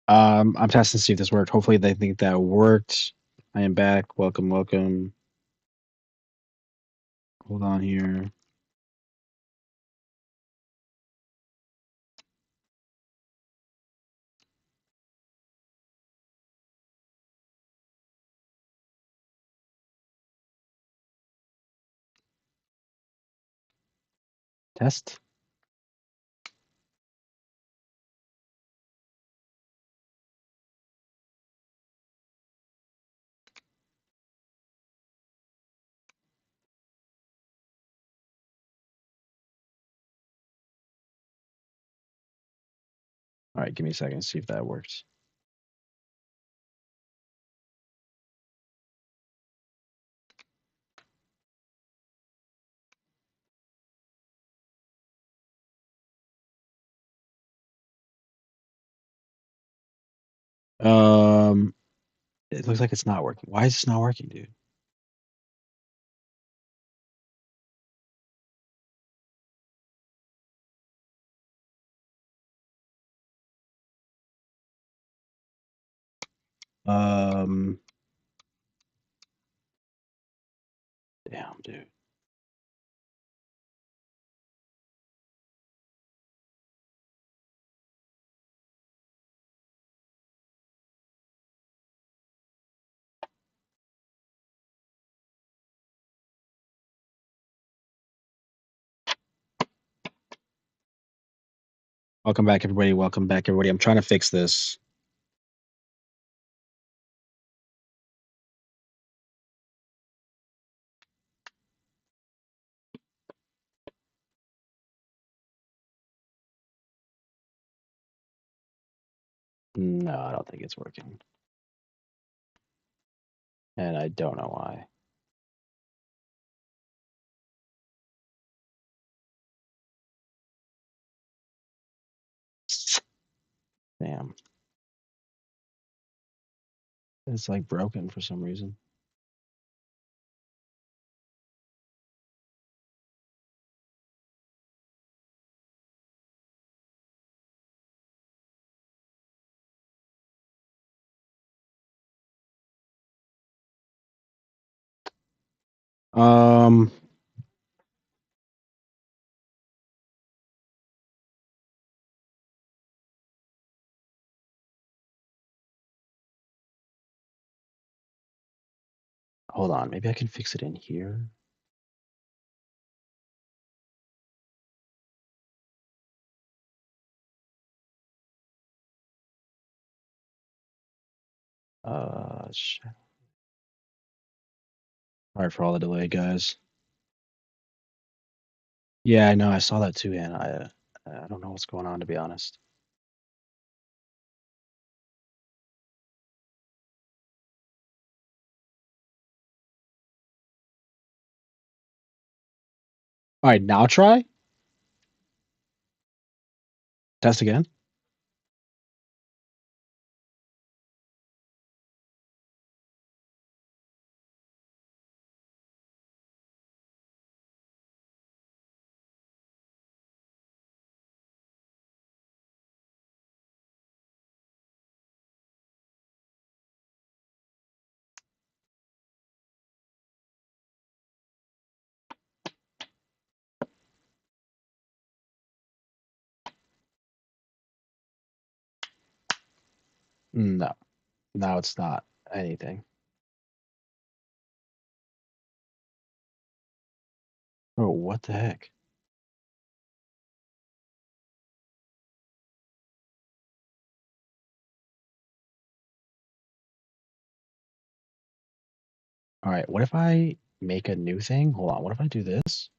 I'm testing to see if this worked. Hopefully they think that worked. I am back. Welcome, welcome. Hold on here. Test. All right, give me a second to see if that works. Um, it looks like it's not working. Why is this not working, dude? Um, damn, dude. Welcome back, everybody. Welcome back, everybody. I'm trying to fix this. No, I don't think it's working. And I don't know why. Damn. It's like broken for some reason. Um, hold on. Maybe I can fix it in here. Shit. Sorry for all the delay, guys. Yeah, I know. I saw that too, and I don't know what's going on, to be honest. All right, now try. Test again. No, now it's not anything. Oh, what the heck? All right, what if I make a new thing? Hold on. What if I do this?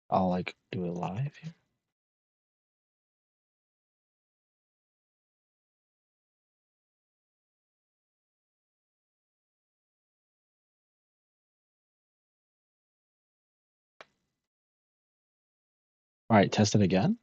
I'll like do it live here. All right, test it again.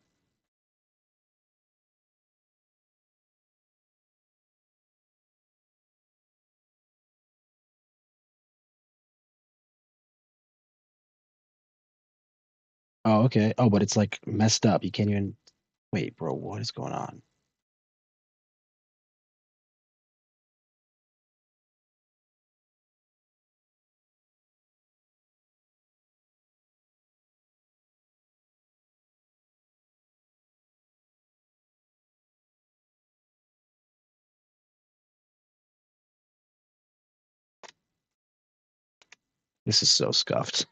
Oh, okay. Oh, but it's like messed up. You can't even wait, bro. What is going on? This is so scuffed.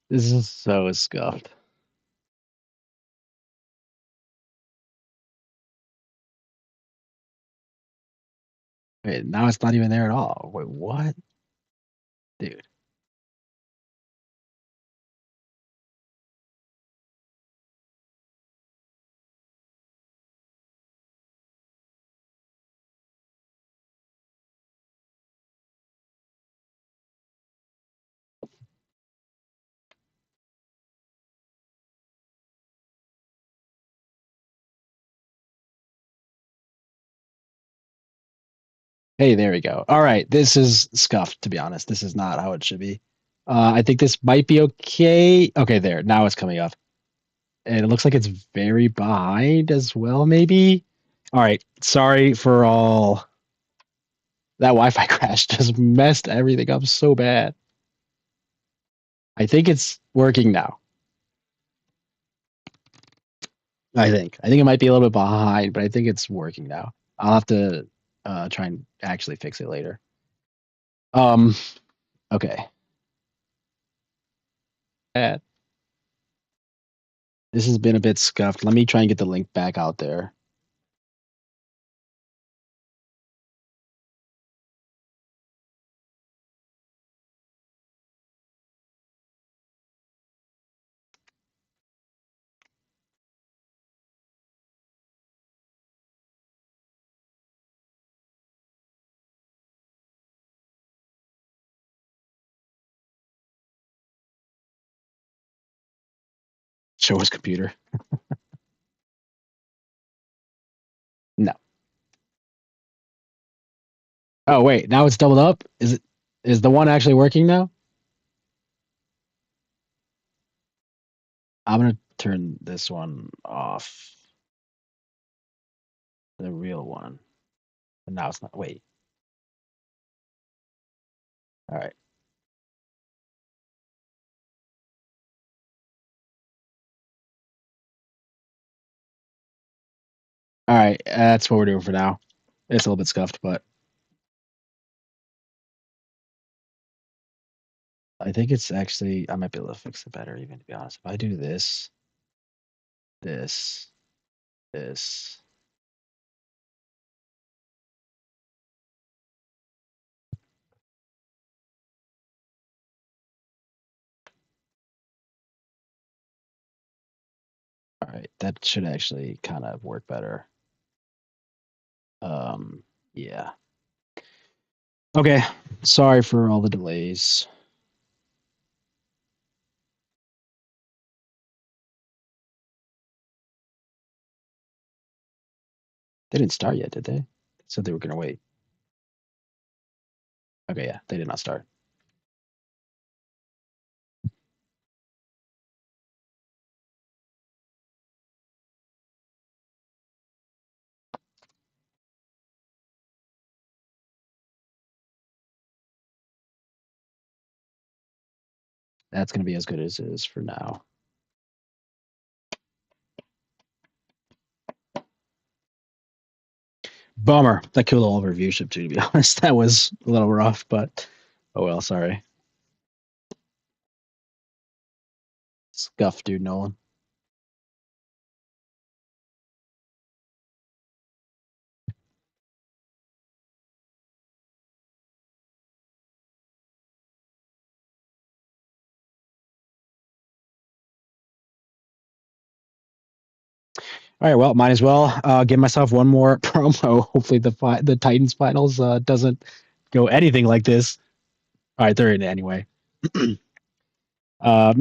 This is so scuffed. Wait, now it's not even there at all. Wait, what? Dude. Hey, there we go. All right, this is scuffed, to be honest. This is not how it should be. I think this might be okay. Okay, there. Now it's coming up. And it looks like it's very behind as well, maybe. All right, sorry for all. That Wi-Fi crash just messed everything up so bad. I think it's working now. I think it might be a little bit behind, but I think it's working now. I'll have to try and actually fix it later. Um, okay. Bad. This has been a bit scuffed. Let me try and get the link back out there. Show us computer. No. Oh wait, now it's doubled up. Is the one actually working now? I'm gonna turn this one off. The real one. And now it's not. Wait. All right. All right. That's what we're doing for now. It's a little bit scuffed, but I think it's actually I might be able to fix it better, even to be honest. If I do this, this, this. All right, that should actually kind of work better. Yeah. Okay. Sorry for all the delays. They didn't start yet, did they? They said they were gonna wait. Okay, yeah, they did not start. That's gonna be as good as it is for now. Bummer. That killed all of our viewership too, to be honest. That was a little rough, but oh well, sorry. Scuff, dude, Nolan. All right, well, might as well give myself one more promo. Hopefully, the Titans finals doesn't go anything like this. All right, they're in it anyway. Make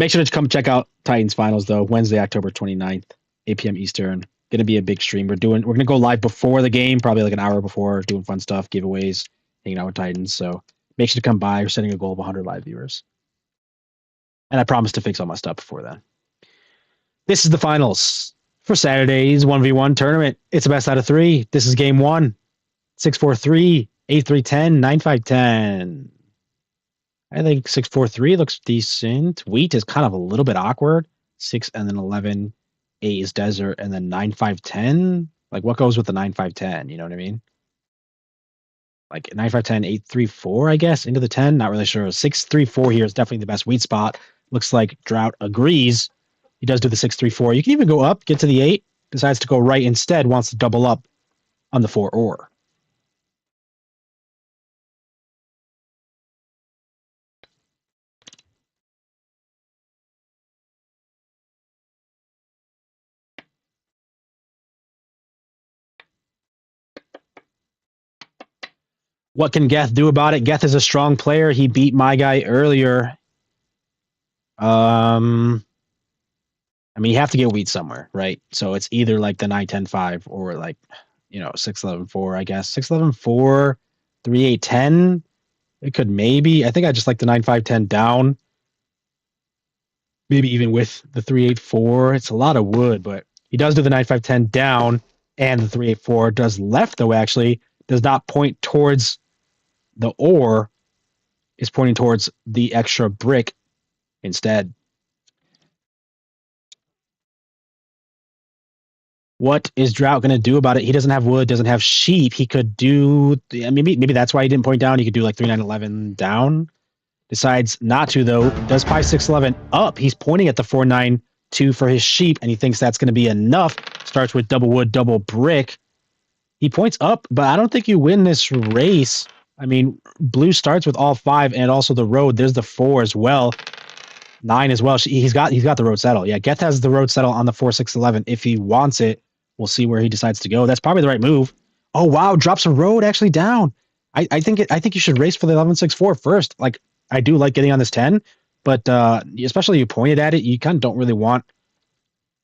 sure to come check out Titans finals though. Wednesday, October 29th, 8 p.m. Eastern. Gonna be a big stream. We're gonna go live before the game, probably like an hour before, doing fun stuff, giveaways, hanging out with Titans. So make sure to come by. We're setting a goal of 100 live viewers, and I promise to fix all my stuff before then. This is the finals for Saturday's 1v1 tournament. It's a best out of 3. This is game 1. 6-4-3, 8-3-10, 9-5-10. I think 6-4-3 looks decent. Wheat is kind of a little bit awkward. 6 and then 11. 8 is desert and then 9-5-10. Like what goes with the 9-5-10? You know what I mean? like 9, 5, 10, 8, 3, 4, I guess, into the 10. Not really sure. 6, 3, 4 here is definitely the best wheat spot. Looks like Drought agrees. He does do the 6, 3, 4. You can even go up, get to the 8, decides to go right instead, wants to double up on the 4 or. What can Geth do about it? Geth is a strong player. He beat my guy earlier. I mean, you have to get wheat somewhere, right? So it's either like the 9, 10, 5 or like, 6, 11, 4, I guess. 6, 11, 4, 3, 8, 10. It could maybe. I think I just like the 9, 5, 10 down. Maybe even with the 3, 8, 4. It's a lot of wood, but he does do the 9, 5, 10 down, and the 3, 8, 4 does left, though, actually. Does not point towards the ore, is pointing towards the extra brick instead. What is Drought going to do about it? He doesn't have wood, doesn't have sheep. He could do, maybe that's why he didn't point down. He could do like 3, 9, 11 down. Decides not to, though. Does 5, 6, 11 up. He's pointing at the 4, 9, 2 for his sheep, and he thinks that's going to be enough. Starts with double wood, double brick. He points up, but I don't think you win this race. I mean, blue starts with all 5 and also the road. There's the 4 as well. 9 as well. He's got the road settle. Yeah, Geth has the road settle on the 4, 6, 11 if he wants it. We'll see where he decides to go. That's probably the right move. Oh wow, drops a road actually down. I think you should race for the 11, 6, 4 first. Like, I do like getting on this 10, but especially you pointed at it, you kind of don't really want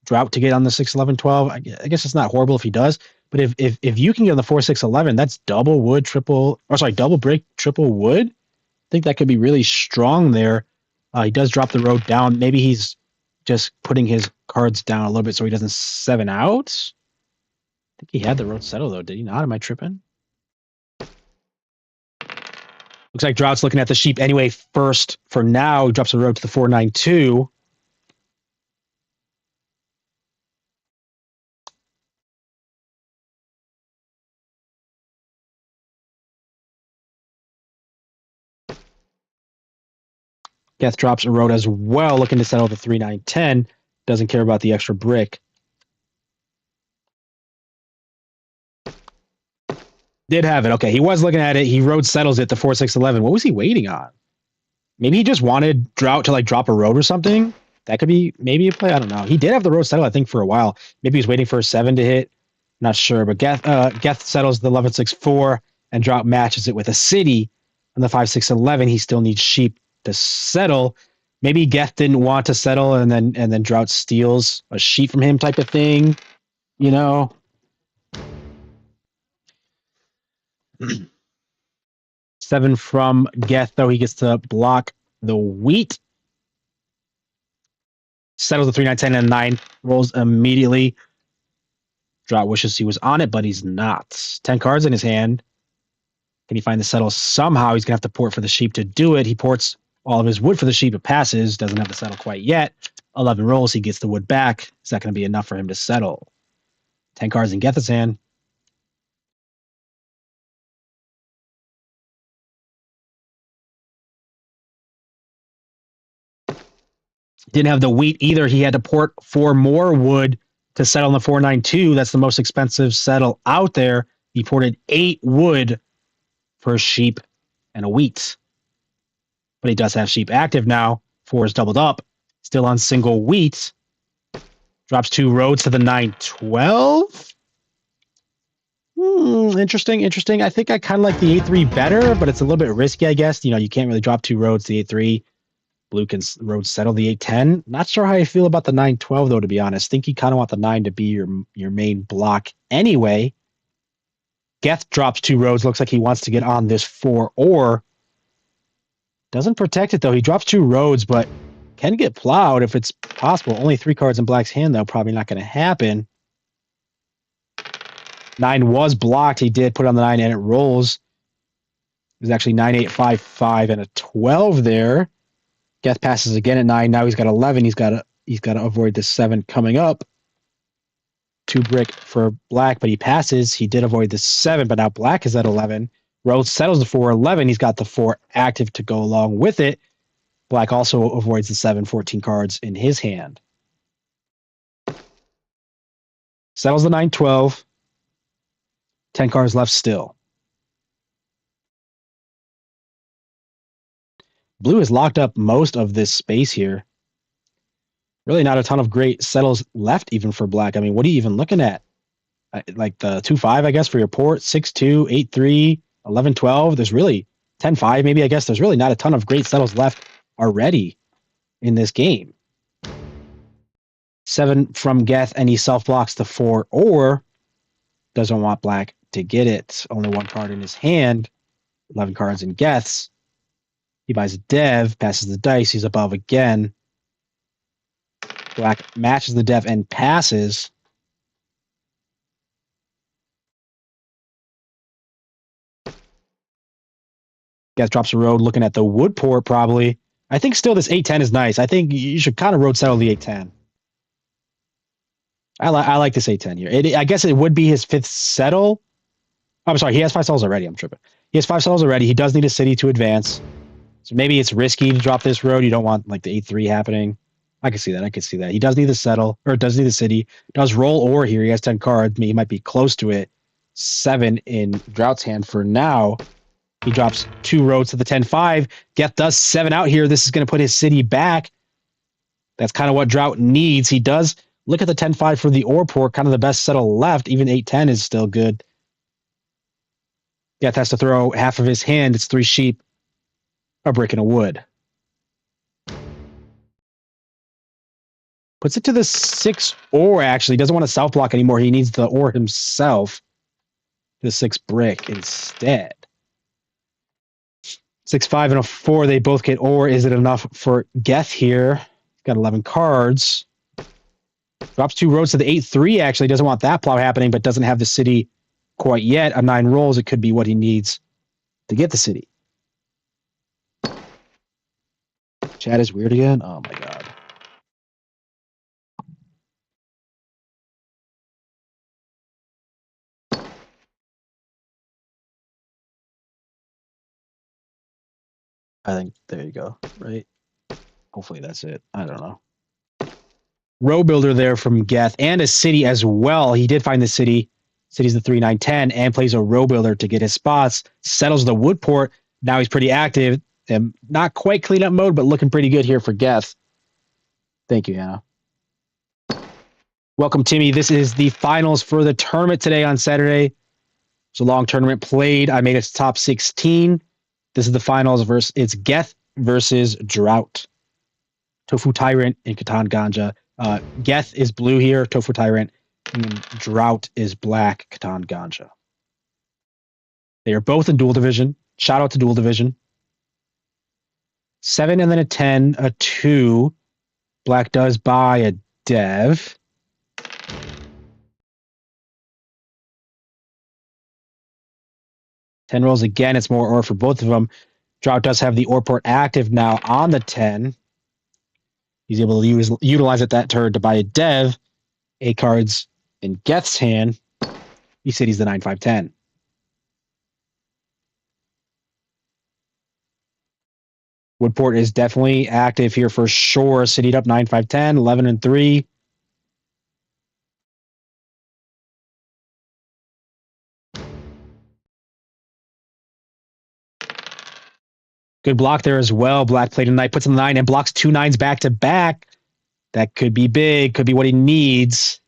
Drought to get on the 6, 11, 12. I guess it's not horrible if he does, but if you can get on the 4, 6, 11, that's double wood, double brick, triple wood. I think that could be really strong there. He does drop the road down. Maybe he's just putting his cards down a little bit so he doesn't 7 out. I think he had the road settle, though. Did he not? Am I tripping? Looks like Drought's looking at the sheep anyway first for now. He drops the road to the 4, 9, 2. Geth drops a road as well, looking to settle the 3, 9, 10. Doesn't care about the extra brick. Did have it. Okay, he was looking at it. He road settles it to 4, 6, 11. What was he waiting on? Maybe he just wanted Drought to like drop a road or something. That could be maybe a play. I don't know. He did have the road settle, I think, for a while. Maybe he's waiting for a 7 to hit. Not sure. But Geth settles the 11, 6, 4, and Drought matches it with a city. On the 5, 6, 11, he still needs sheep to settle. Maybe Geth didn't want to settle, and then Drought steals a sheep from him, type of thing. 7 from Geth, though. He gets to block the wheat. Settles the 3, 9, 10, and 9. Rolls immediately. Drought wishes he was on it, but he's not. 10 cards in his hand. Can he find the settle somehow? He's going to have to port for the sheep to do it. He ports all of his wood for the sheep. It passes. Doesn't have the settle quite yet. 11 rolls. He gets the wood back. Is that going to be enough for him to settle? 10 cards in Geth's hand. Didn't have the wheat either. He had to port 4 more wood to settle on the 492. That's the most expensive settle out there. He ported 8 wood for a sheep and a wheat. But he does have sheep active now. 4 is doubled up. Still on single wheat. Drops 2 roads to the 912. Interesting. I think I kind of like the 8-3 better, but it's a little bit risky, I guess. You can't really drop 2 roads to the 8-3. Blue can road settle the 8-10. Not sure how I feel about the 9-12, though, to be honest. Think you kind of want the 9 to be your main block anyway. Geth drops 2 roads. Looks like he wants to get on this 4 or. Doesn't protect it, though. He drops 2 roads, but can get plowed if it's possible. Only 3 cards in Black's hand, though. Probably not going to happen. 9 was blocked. He did put on the 9, and it rolls. It was actually 9, 8, 5, 5, and a 12 there. Geth passes again at 9. Now he's got 11. He's got to avoid the 7 coming up. 2 brick for Black, but he passes. He did avoid the 7, but now Black is at 11. Road settles the 4-11. He's got the 4 active to go along with it. Black also avoids the 7-14 cards in his hand. Settles the 9-12. 10 cards left still. Blue has locked up most of this space here. Really not a ton of great settles left even for black. I mean, what are you even looking at? Like the 2-5, I guess, for your port, 6-2, 8-3, 11-12. There's really 10-5, maybe, I guess. There's really not a ton of great settles left already in this game. 7 from Geth, and he self-blocks the 4, or doesn't want black to get it. Only 1 card in his hand. 11 cards in Geth's. He buys a Dev, passes the dice. He's above again. Black matches the Dev and passes. Geth drops a road looking at the wood port, probably. I think still this 8-10 is nice. I think you should kind of road settle the 8-10. I like this 8-10 here. I guess it would be his 5th settle. I'm sorry, he has 5 settles already. I'm tripping. He has 5 settles already. He does need a city to advance. So maybe it's risky to drop this road. You don't want like the 8-3 happening. I can see that. He does need the settle, or does need the city. Does roll or here. He has 10 cards. He might be close to it. 7 in Drought's hand for now. He drops 2 roads to the 10-5. Geth does 7 out here. This is going to put his city back. That's kind of what Drought needs. He does look at the 10-5 for the ore port, kind of the best settle left. Even 8-10 is still good. Geth has to throw half of his hand. It's 3 sheep, a brick, and a wood. Puts it to the 6 ore, actually. Doesn't want to self-block anymore. He needs the ore himself. The 6 brick instead. 6, 5, and a 4. They both get ore. Is it enough for Geth here? He's got 11 cards. Drops 2 roads to the 8-3, actually. Doesn't want that plow happening, but doesn't have the city quite yet. A 9 rolls. It could be what he needs to get the city. Chat is weird again? Oh, my God. I think there you go, right? Hopefully that's it. I don't know. Row builder there from Geth and a city as well. He did find the city. City's the 3-9-10 and plays a row builder to get his spots. Settles the wood port. Now he's pretty active. And not quite cleanup mode, but looking pretty good here for Geth. Thank you, Hannah. Welcome, Timmy. This is the finals for the tournament today on Saturday. It's a long tournament played. I made it to top 16. This is the finals versus it's Geth versus Drought. Tofu Tyrant and Khatan Ganja. Geth is blue here, Tofu Tyrant, and Drought is black, Khatan Ganja. They are both in dual division. Shout out to dual division. 7 and then a 10, a 2. Black does buy a Dev. Ten rolls again. It's more ore for both of them. Drought does have the ore port active now on the 10. He's able to utilize it that turn to buy a Dev. 8 cards in Geth's hand. He said he's the 9-5-10. Woodport is definitely active here for sure. Citied up 9-5-10, 11 and 3. Good block there as well. Black played a knight, puts in the 9 and blocks 2 9s back to back. That could be big, could be what he needs.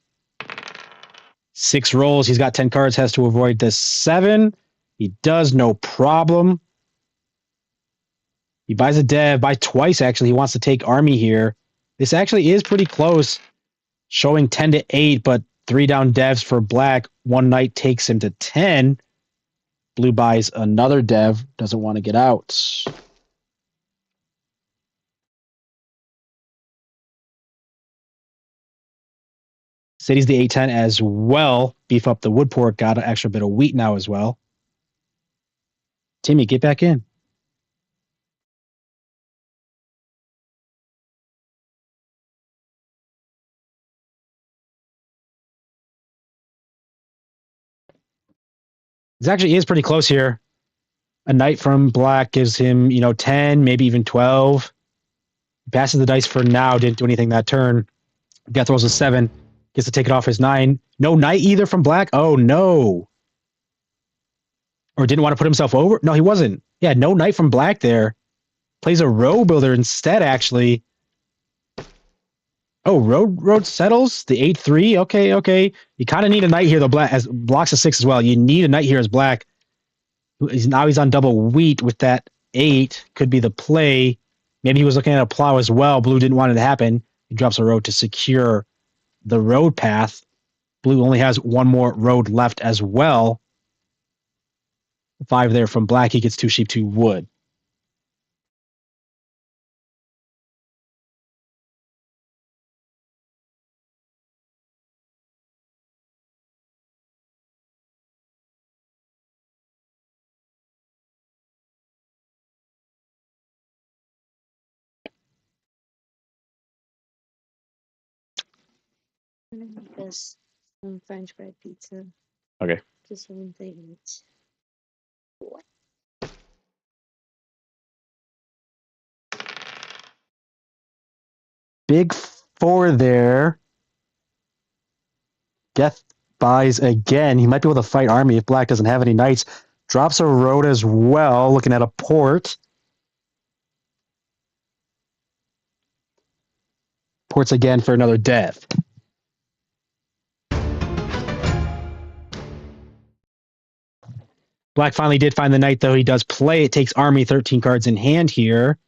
6 rolls. He's got 10 cards, has to avoid the 7. He does, no problem. He buys a Dev, buy twice actually. He wants to take army here. This actually is pretty close, showing 10 to 8, but 3 down Devs for black. 1 knight takes him to 10. Blue buys another Dev, doesn't want to get out. City's the 8-10 as well. Beef up the wood port, got an extra bit of wheat now as well. Timmy, get back in. This actually is pretty close here. A knight from black gives him, 10, maybe even 12. Passes the dice for now, didn't do anything that turn. Geth rolls a 7, gets to take it off his 9. No knight either from black? Oh, no. Or didn't want to put himself over? No, he wasn't. Yeah, no knight from black there. Plays a road builder instead, actually. Oh, road settles? The 8-3? Okay. You kind of need a knight here, though. Black as blocks a 6 as well. You need a knight here as black. Now he's on double wheat with that 8. Could be the play. Maybe he was looking at a plow as well. Blue didn't want it to happen. He drops a road to secure the road path. Blue only has one more road left as well. 5 there from black. He gets 2 sheep, 2 wood. This some French bread pizza. Okay. Just one thing. Big 4 there. Geth buys again. He might be able to fight army if black doesn't have any knights. Drops a road as well, looking at a port. Ports again for another death. Black finally did find the knight, though. He does play. It takes army, 13 cards in hand here.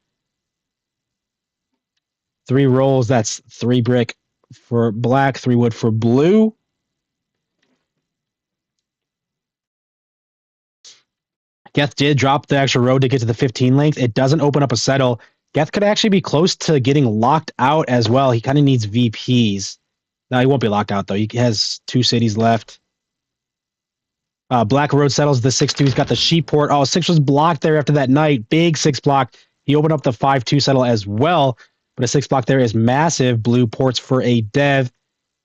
3 rolls. That's 3 brick for black, 3 wood for blue. Geth did drop the extra road to get to the 15 length. It doesn't open up a settle. Geth could actually be close to getting locked out as well. He kind of needs VPs. No, he won't be locked out, though. He has 2 cities left. Black road settles the 6-2. He's got the sheep port. Oh, 6 was blocked there after that knight. Big 6 block. He opened up the 5-2 settle as well, but a 6 block there is massive. Blue ports for a dev,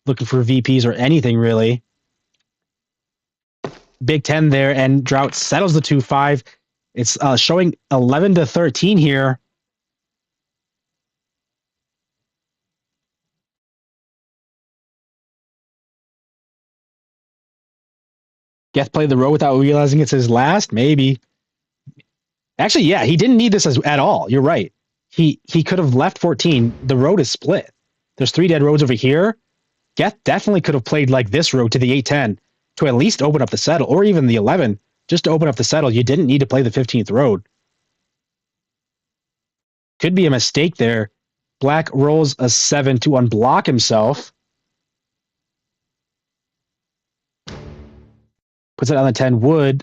looking for VPs or anything, really. Big 10 there, and Drought settles the 2-5. It's showing 11-13 here. Geth played the road without realizing it's his last? Maybe. Actually, yeah, he didn't need this at all. You're right. He could have left 14. The road is split. There's 3 dead roads over here. Geth definitely could have played like this road to the 8-10 to at least open up the settle, or even the 11, just to open up the settle. You didn't need to play the 15th road. Could be a mistake there. Black rolls a 7 to unblock himself. Puts it on the 10 wood.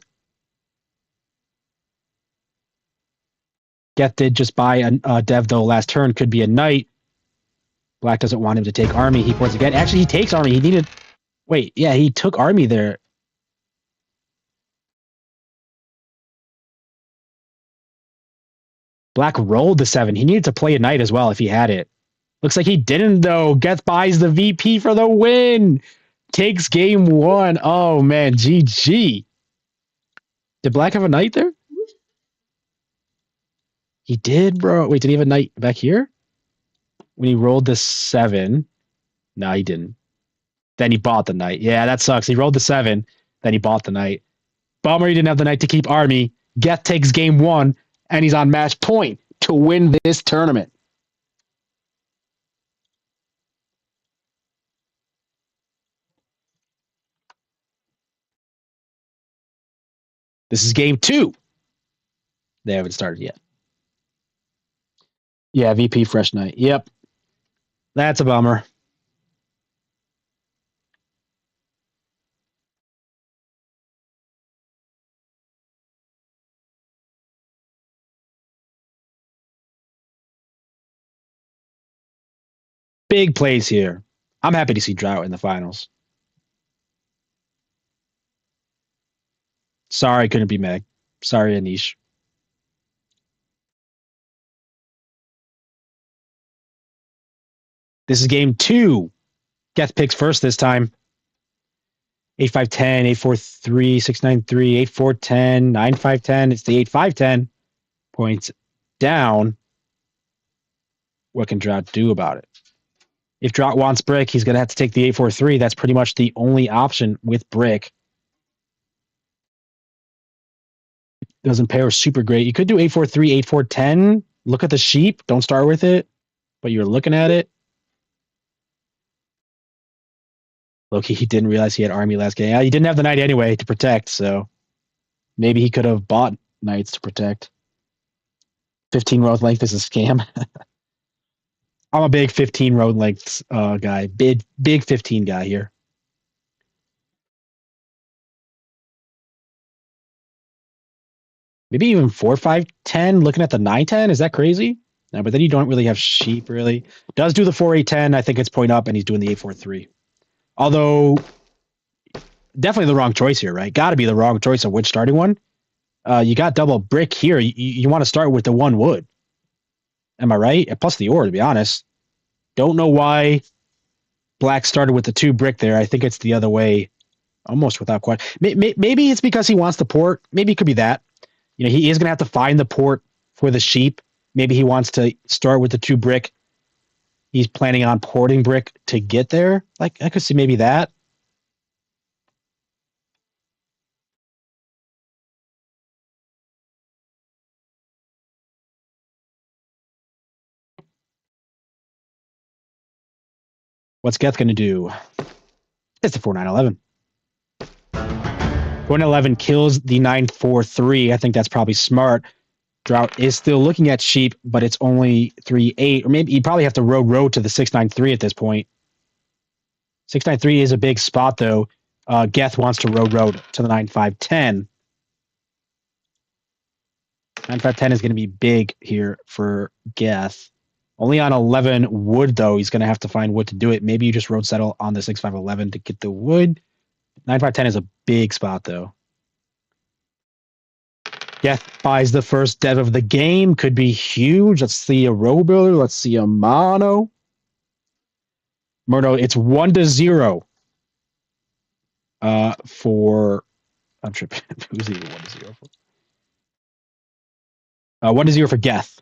Geth did just buy a dev, though, last turn. Could be a knight. Black doesn't want him to take army. He ports again. Actually, he takes army. He needed... Wait, yeah, he took army there. Black rolled the 7. He needed to play a knight as well if he had it. Looks like he didn't, though. Geth buys the VP for the win. Takes game 1. Oh, man. GG. Did Black have a knight there? He did, bro. Wait, did he have a knight back here? When he rolled the 7. No, he didn't. Then he bought the knight. Yeah, that sucks. He rolled the 7. Then he bought the knight. Bummer he didn't have the knight to keep army. Geth takes game 1, and he's on match point to win this tournament. This is game 2. They haven't started yet. Yeah, VP fresh knight. Yep. That's a bummer. Big plays here. I'm happy to see Drought in the finals. Sorry, couldn't be Meg. Sorry, Anish. This is game 2. Geth picks first this time. 8-5-10, 8-4-3, 6-9-3, 8-4-10, 9-5-10. It's the 8-5-10 points down. What can Drought do about it? If Drought wants brick, he's going to have to take the 8-4-3. That's pretty much the only option with brick. Doesn't pair super great. You could do 8-4-3, 8-4-10. Look at the sheep. Don't start with it, but you're looking at it. Loki, he didn't realize he had army last game. He didn't have the knight anyway to protect, so maybe he could have bought knights to protect. 15 road length is a scam. I'm a big 15 road lengths guy. Big 15 guy here. Maybe even 4-5-10. Looking at the 9-10, is that crazy? No, but then you don't really have sheep, really. Does do the 4-8-10. I think it's point up, and he's doing the 8-4-3. Although, definitely the wrong choice here, right? Got to be the wrong choice of which starting one. You got double brick here. You want to start with the 1 wood. Am I right? Plus the ore, to be honest. Don't know why Black started with the 2 brick there. I think it's the other way, almost without question. Maybe it's because he wants the port. Maybe it could be that. He is going to have to find the port for the sheep. Maybe he wants to start with the 2 brick. He's planning on porting brick to get there. Like, I could see maybe that. What's Geth going to do? It's the 4-9-11. 4-9-11 kills the 9-4-3. I think that's probably smart. Drought is still looking at sheep, but it's only 3-8. Or maybe you probably have to road to the 6-9-3 at this point. 6-9-3 is a big spot, though. Geth wants to road to the 9-5-10. 9-5-10 is going to be big here for Geth. Only on 11 wood, though. He's going to have to find wood to do it. Maybe you just road settle on the 6-5-11 to get the wood. 9-5-10 is a big spot, though. Geth buys the first dev of the game. Could be huge. Let's see a row builder. Let's see a mono. Murdo, it's 1-0 for... I'm tripping. Who's he 1-0 for? 1-0 for Geth.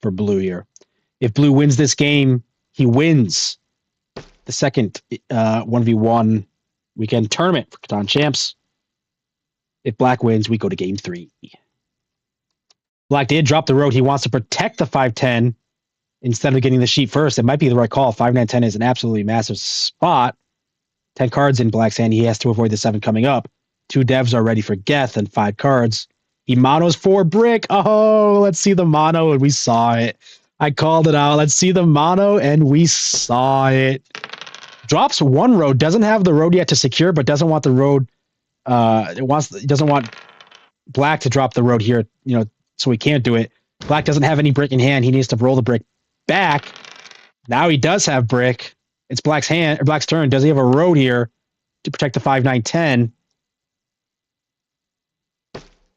For blue here. If blue wins this game, he wins the second 1v1 weekend tournament for Catan Champs. If black wins, we go to game 3. Black did drop the road. He wants to protect the 5-10 instead of getting the sheep first. It might be the right call. 5-9-10 is an absolutely massive spot. 10 cards in black's hand. He has to avoid the 7 coming up. 2 devs are ready for Geth and 5 cards. He monos 4 brick. Oh, let's see the mono, and we saw it. I called it out. Let's see the mono, and we saw it. Drops 1 road. Doesn't have the road yet to secure, but doesn't want the road. It doesn't want black to drop the road here, so he can't do it. Black doesn't have any brick in hand. He needs to roll the brick back. Now he does have brick. It's black's turn. Does he have a road here to protect the 5-9-10?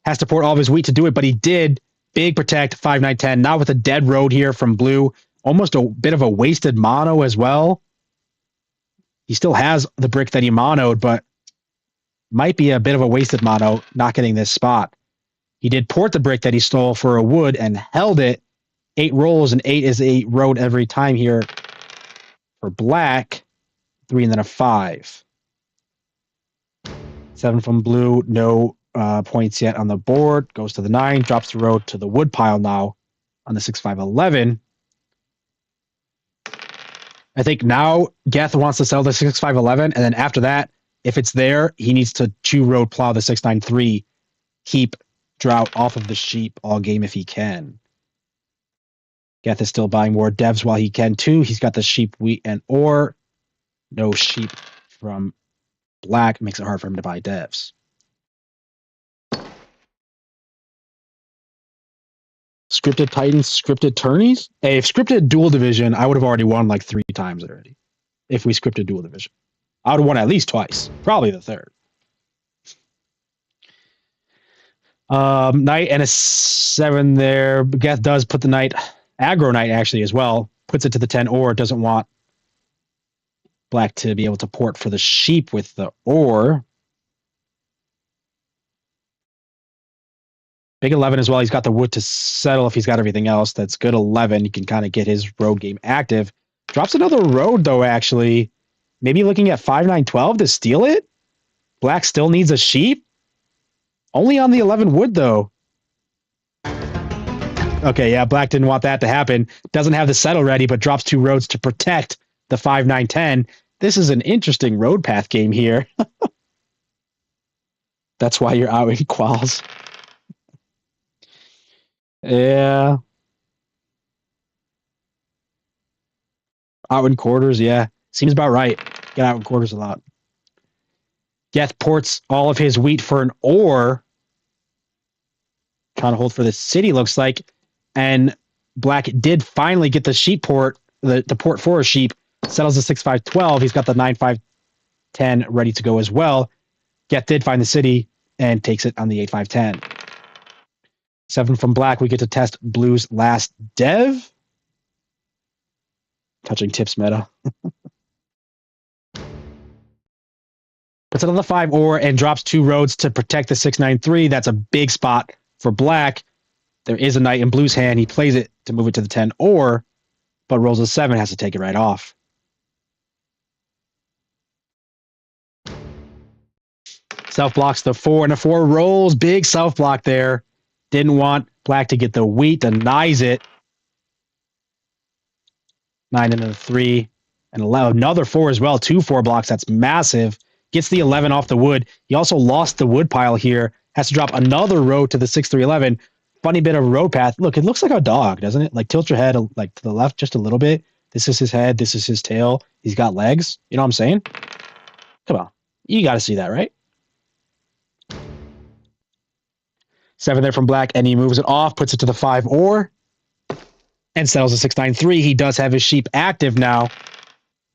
Has to port all of his wheat to do it, but he did. Big protect 5-9-10. Not with a dead road here from blue. Almost a bit of a wasted mono as well. He still has the brick that he monoed, but might be a bit of a wasted mono not getting this spot. He did port the brick that he stole for a wood and held it. 8 rolls, and 8 is a road every time here for black. 3 and then a 5. 7 from blue. No points yet on the board. Goes to the 9. Drops the road to the wood pile now on the 6-5-11. I think now Geth wants to sell the 6-5-11, and then after that, if it's there, he needs to 2 road plow the 6-9-3, keep Drought off of the sheep all game if he can. Geth is still buying more devs while he can too. He's got the sheep, wheat, and ore. No sheep from black. Makes it hard for him to buy devs. Scripted Titans, scripted tourneys? Hey, if scripted dual division, I would have already won like 3 times already. If we scripted dual division. I would have won at least twice. Probably the 3rd. Knight and a 7 there. Geth does put the knight, aggro knight actually as well. Puts it to the 10 or doesn't want Black to be able to port for the sheep with the ore. Big 11 as well. He's got the wood to settle if he's got everything else. That's good 11. He can kind of get his road game active. Drops another road, though, actually. Maybe looking at 5-9-12 to steal it? Black still needs a sheep? Only on the 11 wood, though. Okay, yeah, Black didn't want that to happen. Doesn't have the settle ready, but drops 2 roads to protect the 5-9-10. This is an interesting road path game here. That's why you're out in quals. Yeah. Out in quarters, yeah. Seems about right. Get out in quarters a lot. Geth ports all of his wheat for an ore. Trying to hold for the city, looks like. And Black did finally get the sheep port, the port for a sheep. Settles the 6-5-12. He's got the 9-5-10 ready to go as well. Geth did find the city and takes it on the 8-5-10. 7 from Black. We get to test Blue's last dev. Touching tips meta. Puts it on the 5 ore and drops 2 roads to protect the 6-9-3. That's a big spot for Black. There is a knight in Blue's hand. He plays it to move it to the 10 ore, but rolls a 7, has to take it right off. Self blocks the 4 and a 4 rolls. Big self block there. Didn't want Black to get the wheat, denies it. 9 and a 3 and 11. Another 4 as well. 2 4 blocks. That's massive. Gets the 11 off the wood. He also lost the wood pile here. Has to drop another road to the 6-3-11. Funny bit of road path. Look, it looks like a dog, doesn't it? Like tilt your head like to the left just a little bit. This is his head. This is his tail. He's got legs. You know what I'm saying? Come on. You got to see that, right? 7 there from Black, and he moves it off, puts it to the 5 ore, and settles a 6-9-3. He does have his sheep active now.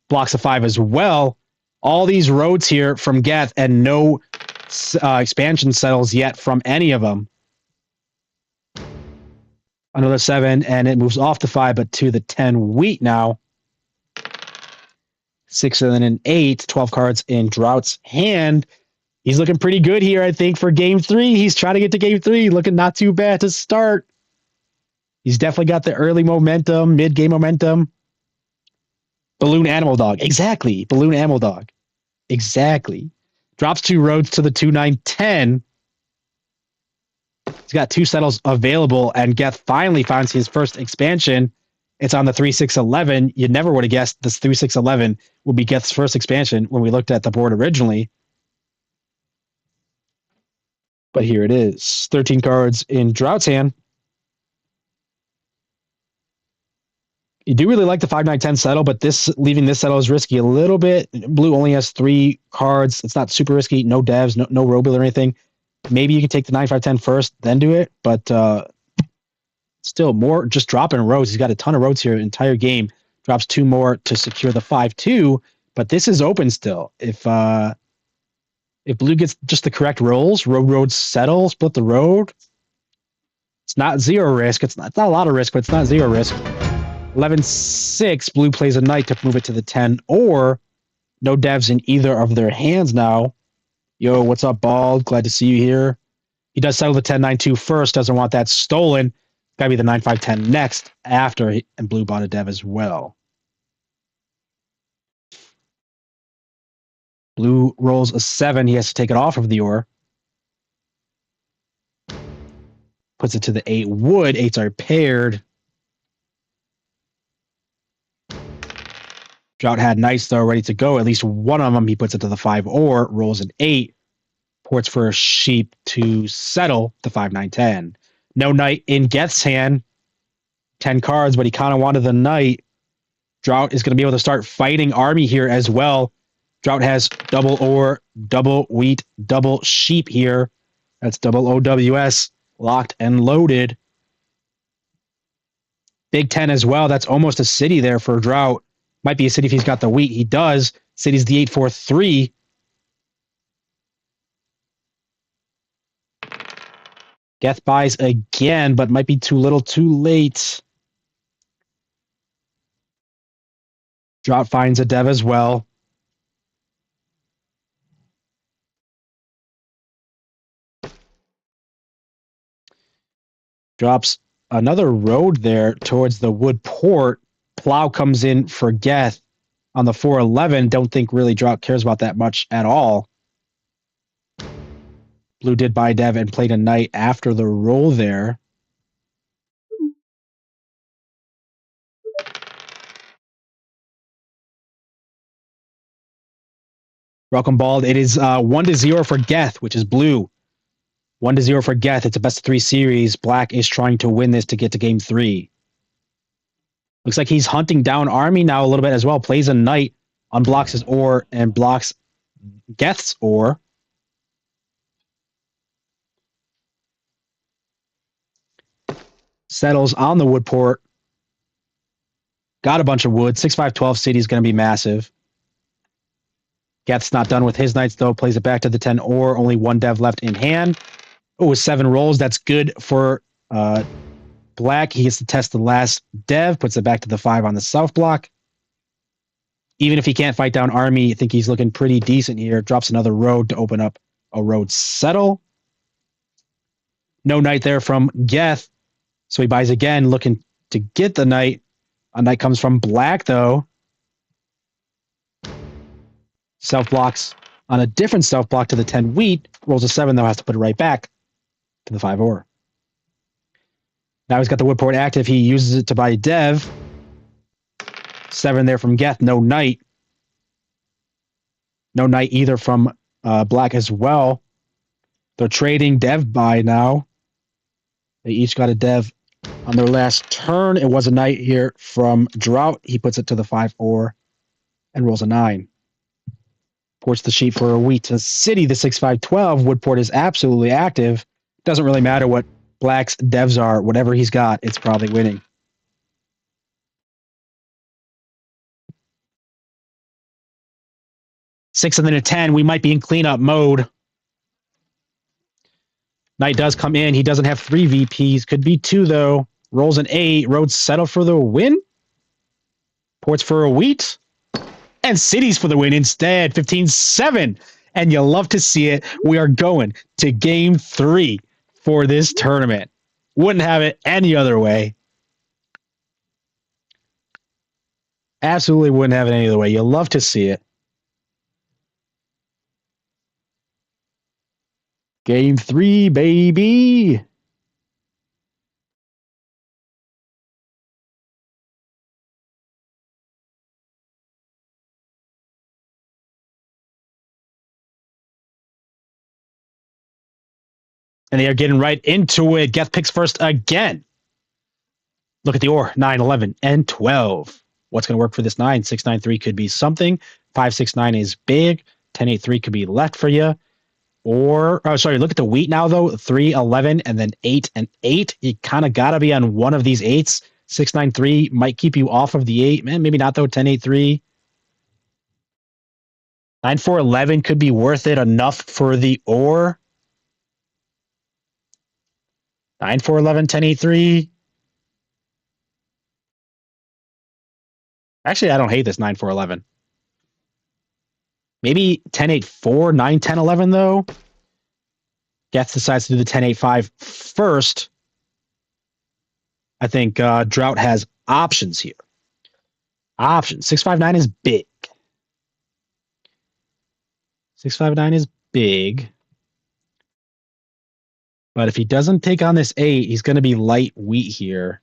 Blocks a 5 as well. All these roads here from Geth, and no expansion settles yet from any of them. Another 7, and it moves off the 5, but to the 10 wheat now. 6 and then an 8, 12 cards in Drought's hand. He's looking pretty good here, I think, for game 3. He's trying to get to game 3, looking not too bad to start. He's definitely got the early momentum, mid-game momentum. Balloon Animal Dog. Exactly. Balloon Animal Dog. Exactly. Drops 2 roads to the 2-9-10. He's got 2 settles available, and Geth finally finds his first expansion. It's on the 3-6-11. You never would have guessed this 3-6-11 would be Geth's first expansion when we looked at the board originally. But here it is. 13 cards in Drought's hand. You do really like the 5-9-10 settle, but leaving this settle is risky a little bit. Blue only has 3 cards. It's not super risky. No devs, no Robil or anything. Maybe you can take the 9-5-10 first, then do it. But still, more just dropping roads. He's got a ton of roads here. Entire game. Drops 2 more to secure the 5-2. But this is open still. If Blue gets just the correct rolls, roads settle, split the road. It's not 0 risk. It's not a lot of risk, but it's not 0 risk. 11-6, Blue plays a knight to move it to the 10, or no devs in either of their hands now. Yo, what's up, Bald? Glad to see you here. He does settle the 10-9-2 first, doesn't want that stolen. Gotta be the 9-5-10 next after, and Blue bought a dev as well. Blue rolls a 7, he has to take it off of the ore. Puts it to the 8 wood, 8s are paired. Drought had knights, though, ready to go. At least one of them, he puts it to the 5 ore, rolls an 8, ports for a sheep to settle the 5-9-10. No knight in Geth's hand. 10 cards, but he kind of wanted the knight. Drought is going to be able to start fighting army here as well. Drought has double ore, double wheat, double sheep here. That's double OWS, locked and loaded. Big 10 as well. That's almost a city there for Drought. Might be a city if he's got the wheat. He does. City's the 8-4-3. Geth buys again, but might be too little too late. Drought finds a dev as well. Drops another road there towards the wood port. Plow comes in for Geth on the 4-11. Don't think really Drought cares about that much at all. Blue did buy Dev and played a knight after the roll there. Welcome, Bald. It is 1-0 for Geth, which is blue. 1-0 for Geth. It's a best of 3 series. Black is trying to win this to get to game 3. Looks like he's hunting down Army now a little bit as well. Plays a knight, unblocks his ore, and blocks Geth's ore. Settles on the wood port. Got a bunch of wood. 6-5-12 city is going to be massive. Geth's not done with his knights, though. Plays it back to the 10 ore. Only 1 dev left in hand. Oh, 7 rolls. That's good for Black. He gets to test the last dev. Puts it back to the 5 on the south block. Even if he can't fight down Army, I think he's looking pretty decent here. Drops another road to open up a road settle. No knight there from Geth. So he buys again, looking to get the knight. A knight comes from Black, though. Self-blocks on a different self-block to the 10 wheat. Rolls a 7, though, has to put it right back to the 5 ore. Now he's got the wood port active. He uses it to buy Dev. 7 there from Geth. No knight. No knight either from Black as well. They're trading Dev buy now. They each got a Dev on their last turn. It was a knight here from Drought. He puts it to the 5 ore and rolls a 9. Ports the sheet for a wheat to city. The 6-5-12 wood port is absolutely active. Doesn't really matter what Black's devs are. Whatever he's got, it's probably winning. Six and then a 10. We might be in cleanup mode. Knight does come in. He doesn't have 3 VPs. Could be 2, though. Rolls an 8. Roads settle for the win. Ports for a wheat. And cities for the win instead. 15-7. And you love to see it. We are going to game 3 for this tournament. Wouldn't have it any other way. Absolutely wouldn't have it any other way. You love to see it. Game 3, baby. And they are getting right into it. Geth picks first again. Look at the ore. 9, 11, and 12. What's going to work for this 9? 6, 9, 3 could be something. 5, 6, 9 is big. 10, 8, 3 could be left for you. Or, oh, sorry, look at the wheat now, though. 3, 11, and then 8 and 8. You kind of got to be on one of these 8s. 6, 9, 3 might keep you off of the 8. Man, maybe not, though. 10, 8, 3. 9, 4, 11 could be worth it enough for the ore. 9, 4, 11, 10, 8, 3. Actually, I don't hate this 9, 4, 11. Maybe 10, 8, 4, 9, 10, 11, though. Geth decides to do the 10, 8, 5 first. I think Drought has options here. Options. 6, 5, 9 is big. 6, 5, 9 is big. But if he doesn't take on this 8, he's going to be light wheat here.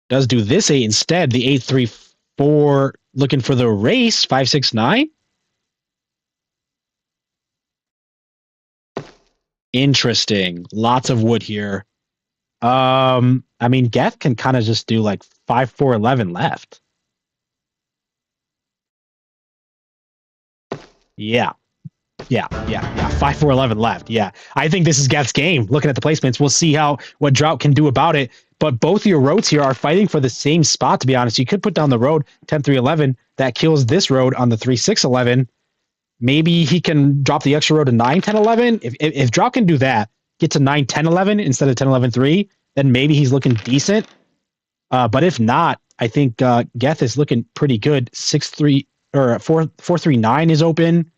Does do this 8 instead. The 8, 3, 4, looking for the race. 5, 6, 9. Interesting. Lots of wood here. I mean, Geth can kind of just do like 5, 4, 11 left. Yeah. 5, 4, 11 left. Yeah. I think this is Geth's game. Looking at the placements, we'll see what Drought can do about it. But both of your roads here are fighting for the same spot, to be honest. You could put down the road 10, 3, 11. That kills this road on the 3, 6, 11. Maybe he can drop the extra road to 9, 10, 11. If Drought can do that, get to 9, 10, 11 instead of 10, 11, 3, then maybe he's looking decent. But if not, I think Geth is looking pretty good. 6, 3, or 4, 4, 3, 9 is open.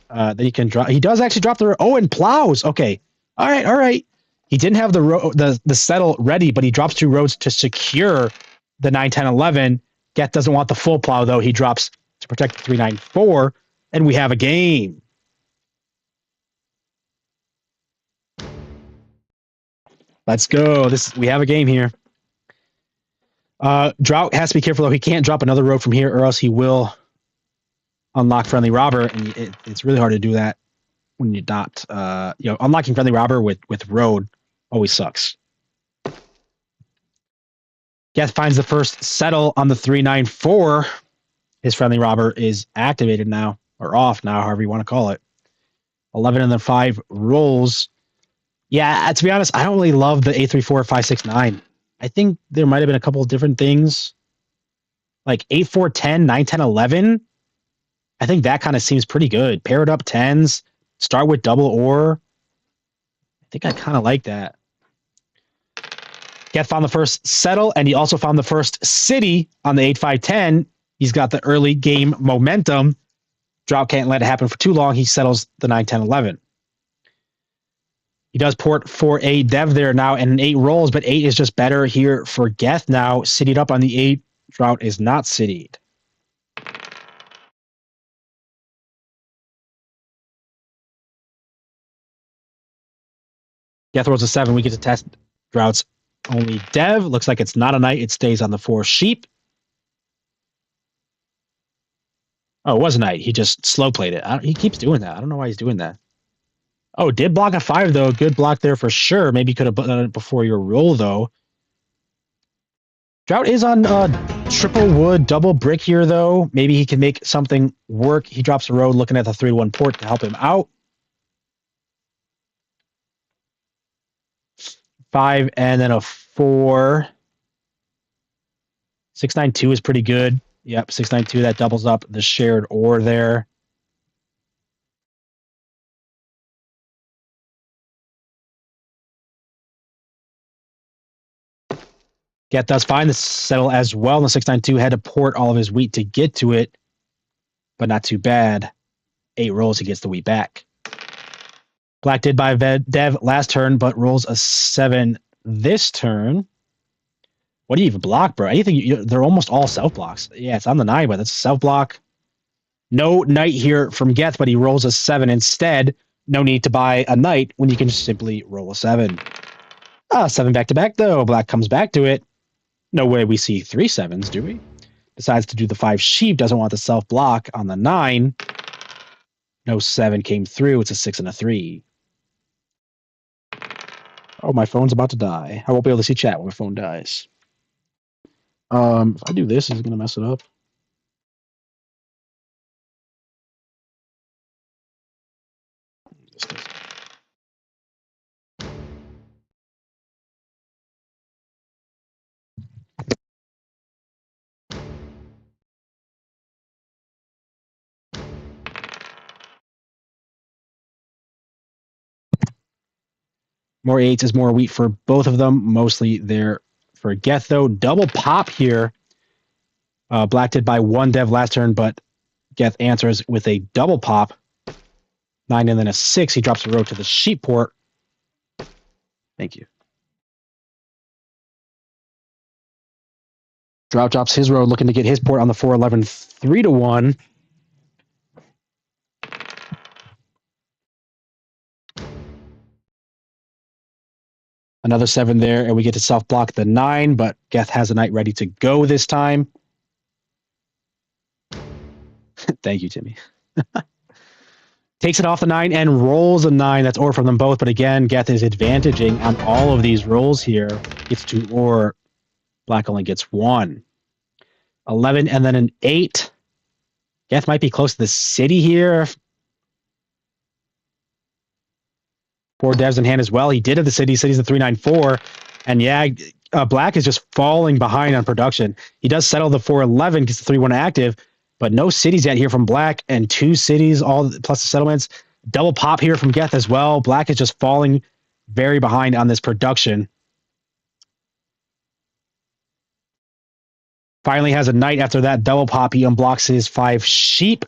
Then he can drop. He does actually drop the. Oh, and plows. Okay. All right. All right. He didn't have the settle ready, but he drops 2 roads to secure the 9, 10, 11. Geth doesn't want the full plow though. He drops to protect the 3, 9, 4, and we have a game. Let's go. We have a game here. Drought has to be careful though. He can't drop another road from here, or else he will unlock Friendly Robber, and it's really hard to do that when you adopt. Unlocking Friendly Robber with road always sucks. Geth finds the first settle on the 3, 9, 4. His Friendly Robber is activated now, or off now, however you want to call it. 11 and then 5 rolls. Yeah, to be honest, I don't really love the 8, 3, 4, 5, 6, 9. I think there might have been a couple of different things. Like 8, 4, 10, 9, 10, 11. I think that kind of seems pretty good. Pair it up 10s. Start with double or. I think I kind of like that. Geth found the first settle, and he also found the first city on the 8, 5, 10. He's got the early game momentum. Drought can't let it happen for too long. He settles the 9, 10, 11. He does port for a dev there now, and an 8 rolls, but 8 is just better here for Geth now. Citied up on the 8. Drought is not citied. Geth rolls a 7. We get to test Drought's only dev. Looks like it's not a knight. It stays on the 4 sheep. Oh, it was a knight. He just slow played it. He keeps doing that. I don't know why he's doing that. Oh, did block a 5, though. Good block there for sure. Maybe could have done it before your roll, though. Drought is on triple wood, double brick here, though. Maybe he can make something work. He drops a road looking at the 3-1 port to help him out. 5 and then a 4. 6-9-2 is pretty good. Yep, 6-9-2. That doubles up the shared ore there. Geth does fine. The settle as well. The 6-9-2 had to port all of his wheat to get to it, but not too bad. 8 rolls, he gets the wheat back. Black did buy dev last turn, but rolls a 7 this turn. What do you even block, bro? Anything? They're almost all self blocks. Yeah, it's on the 9, but it's a self block. No knight here from Geth, but he rolls a 7 instead. No need to buy a knight when you can just simply roll a 7. 7 back to back though. Black comes back to it. No way we see 3 7s, do we? Decides to do the 5 sheep. Doesn't want the self block on the 9. No 7 came through. It's a 6 and a 3. Oh, my phone's about to die. I won't be able to see chat when my phone dies. If I do this, is it gonna mess it up? More 8s is more wheat for both of them. Mostly there for Geth, though. Double pop here. Black did buy 1 dev last turn, but Geth answers with a double pop. 9 and then a 6. He drops the road to the sheep port. Thank you. Drought drops his road, looking to get his port on the 4-11, 3-1. Another 7 there, and we get to self-block the 9, but Geth has a knight ready to go this time. Thank you, Timmy. Takes it off the 9 and rolls a 9. That's ore from them both, but again, Geth is advantaging on all of these rolls here. Gets 2 ore. Black only gets 1. 11 and then an 8. Geth might be close to the city here. 4 devs in hand as well. He did have the city. City's the 3-9-4. And yeah, Black is just falling behind on production. He does settle the 4-11, gets the 3-1 active, but no cities yet here from Black, and 2 cities, all plus the settlements. Double pop here from Geth as well. Black is just falling very behind on this production. Finally has a knight after that double pop. He unblocks his 5 sheep.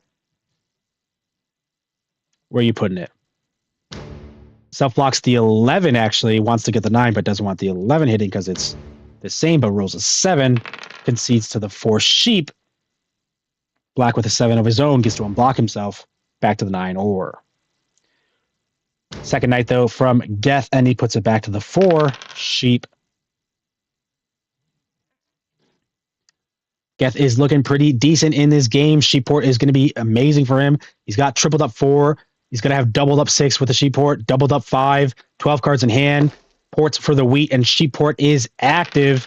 Where are you putting it? Self blocks the 11, actually. Wants to get the 9, but doesn't want the 11 hitting because it's the same, but rolls a 7. Concedes to the 4 sheep. Black with a 7 of his own gets to unblock himself. Back to the 9 ore. Second knight, though, from Geth, and he puts it back to the 4 sheep. Geth is looking pretty decent in this game. Sheep port is going to be amazing for him. He's got tripled up 4. He's going to have doubled up 6 with the sheep port, doubled up 5, 12 cards in hand, ports for the wheat, and sheep port is active.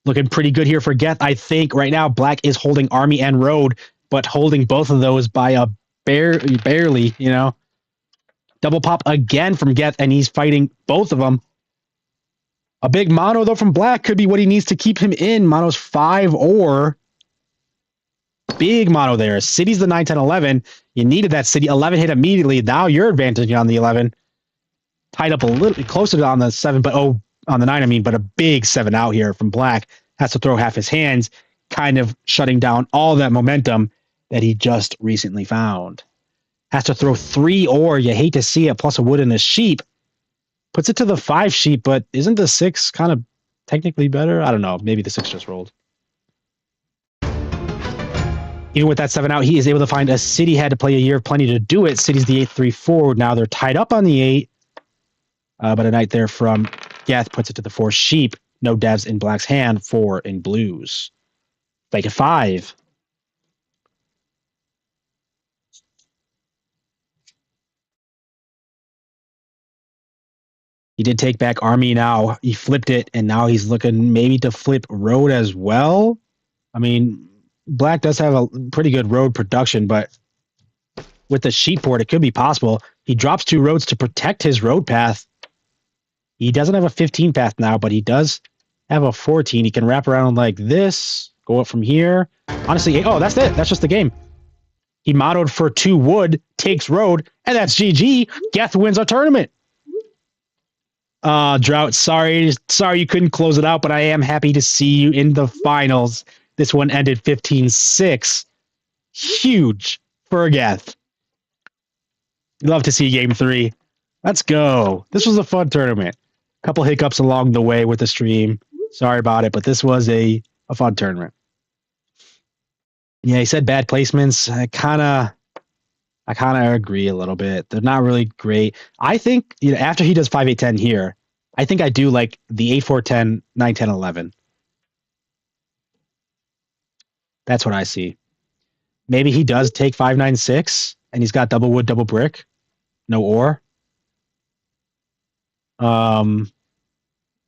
Looking pretty good here for Geth. I think right now Black is holding army and road, but holding both of those by a barely, you know. Double pop again from Geth, and he's fighting both of them. A big mono, though, from Black could be what he needs to keep him in. Mono's 5 ore. Big mono there. City's the 9, 10, 11. You needed that city. 11 hit immediately. Now you're advantaging on the 11. Tied up a little bit closer on the 7, but on the 9, I mean, but a big 7 out here from Black. Has to throw half his hands, kind of shutting down all that momentum that he just recently found. Has to throw 3 ore. You hate to see it, plus a wood and a sheep. Puts it to the 5 sheep, but isn't the 6 kind of technically better? I don't know. Maybe the 6 just rolled. Even with that 7 out, he is able to find a city. Had to play a year of plenty to do it. City's the 8, 3, 4. Now they're tied up on the 8. But a knight there from Geth puts it to the 4 sheep. No devs in Black's hand. 4 in Blues. Make it 5. He did take back army now. He flipped it, and now he's looking maybe to flip road as well. I mean, Black does have a pretty good road production, but with the sheep port, it could be possible. He drops 2 roads to protect his road path. He doesn't have a 15 path now, but he does have a 14. He can wrap around like this, go up from here. Honestly, oh, that's it. That's just the game. He monoed for 2 wood, takes road, and that's GG. Geth wins our tournament. Drought, sorry you couldn't close it out, but I am happy to see you in the finals. This one ended 15-6. Huge for Geth. Love to see game 3. Let's go. This was a fun tournament. Couple hiccups along the way with the stream. Sorry about it, but this was a fun tournament. Yeah, he said bad placements. I kind of agree a little bit. They're not really great. I think, you know, after he does 5, 8, 10 here, I think I do like the 8, 4, 10, 9, 10, 11. That's what I see. Maybe he does take 5, 9, 6, and he's got double wood, double brick. No ore.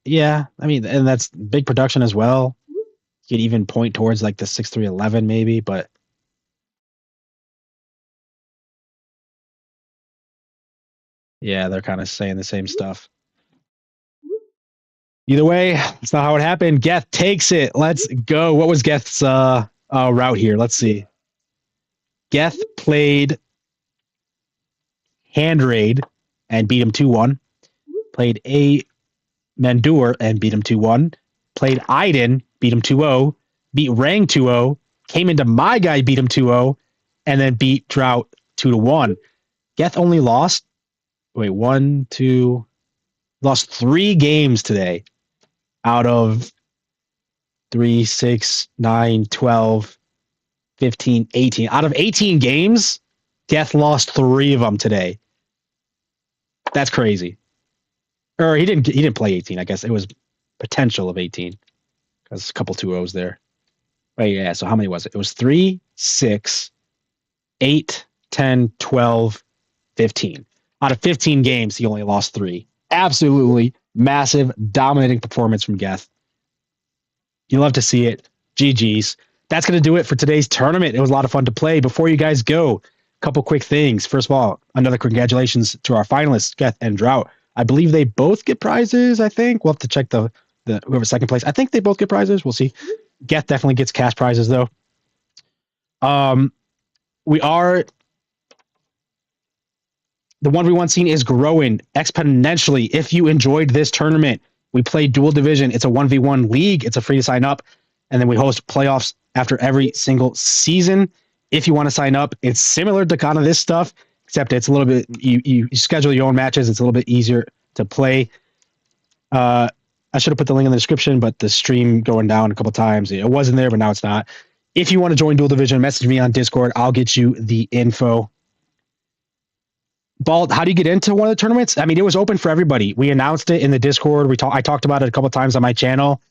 Yeah, I mean, and that's big production as well. You could even point towards like the 6, 3, 11 maybe, but yeah, they're kind of saying the same stuff. Either way, that's not how it happened. Geth takes it. Let's go. What was Geth's route here? Let's see. Geth played Hand Raid and beat him 2-1. Played a Mandur and beat him 2-1. Played Iden, beat him 2-0. Beat Rang 2-0. Came into my guy, beat him 2-0. And then beat Drought 2-1. Geth only lost. Wait, 1, 2. Lost 3 games today out of 3, 6, 9, 12, 15, 18. Out of 18 games, Geth lost 3 of them today. That's crazy. Or he didn't play 18. I guess it was potential of 18 because a couple 2-0s there. Wait, yeah. So how many was it? It was 3, 6, 8, 10, 12, 15. Out of 15 games, he only lost 3. Absolutely massive, dominating performance from Geth. You love to see it. GG's. That's going to do it for today's tournament. It was a lot of fun to play. Before you guys go, a couple quick things. First of all, another congratulations to our finalists, Geth and Drought. I believe they both get prizes, I think. We'll have to check the whoever's second place. I think they both get prizes. We'll see. Geth definitely gets cash prizes, though. We are... The 1v1 scene is growing exponentially. If you enjoyed this tournament, we play Dual Division. It's a 1v1 league. It's a free to sign up. And then we host playoffs after every single season. if you want to sign up. It's similar to kind of this stuff, except it's a little bit, you schedule your own matches. It's a little bit easier to play. I should have put the link in the description, but the stream going down a couple times. It wasn't there, but now it's not. If you want to join Duel Division, message me on Discord. I'll get you the info. Bald, how do you get into one of the tournaments? I mean, it was open for everybody. We announced it in the Discord. I talked about it a couple times on my channel.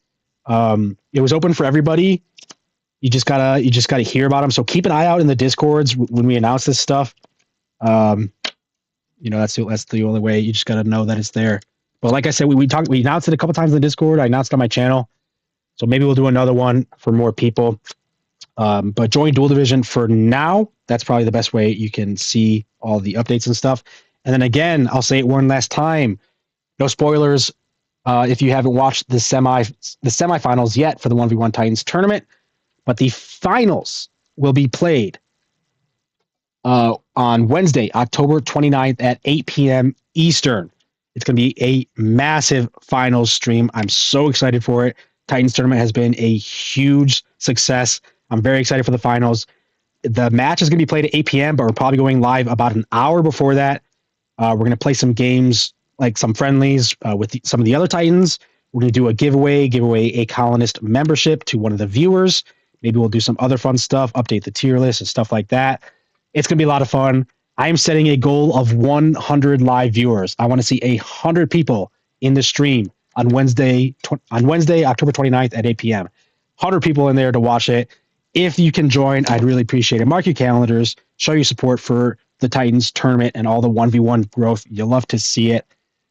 It was open for everybody. You just gotta hear about them. So keep an eye out in the Discords when we announce this stuff. That's the only way. You just gotta know that it's there. But like I said, we announced it a couple times in the Discord. I announced it on my channel. So maybe we'll do another one for more people. But join Duel Division for now. That's probably the best way you can see all the updates and stuff. And then again, I'll say it one last time. No spoilers if you haven't watched the semifinals yet for the 1v1 Titans tournament. But the finals will be played on Wednesday, October 29th at 8 p.m. Eastern. It's going to be a massive finals stream. I'm so excited for it. Titans tournament has been a huge success. I'm very excited for the finals. The match is going to be played at 8 p.m., but we're probably going live about an hour before that. We're going to play some games, like some friendlies with some of the other Titans. We're going to do a give away a colonist membership to one of the viewers. Maybe we'll do some other fun stuff, update the tier list and stuff like that. It's going to be a lot of fun. I am setting a goal of 100 live viewers. I want to see 100 people in the stream on Wednesday, October 29th at 8 p.m. 100 people in there to watch it. If you can join, I'd really appreciate it. Mark your calendars. Show your support for the Titans tournament and all the 1v1 growth. You'll love to see it.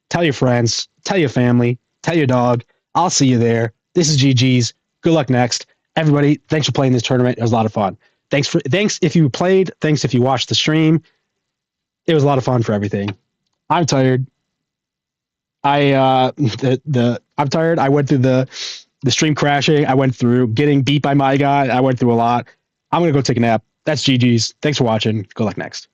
Tell your friends. Tell your family. Tell your dog. I'll see you there. This is GG's. Good luck next. Everybody, thanks for playing this tournament. It was a lot of fun. Thanks if you played. Thanks if you watched the stream. It was a lot of fun for everything. I'm tired. I'm tired. I went through the stream crashing. I went through getting beat by my guy. I went through a lot. I'm gonna go take a nap. That's GG's. Thanks for watching. Good luck next.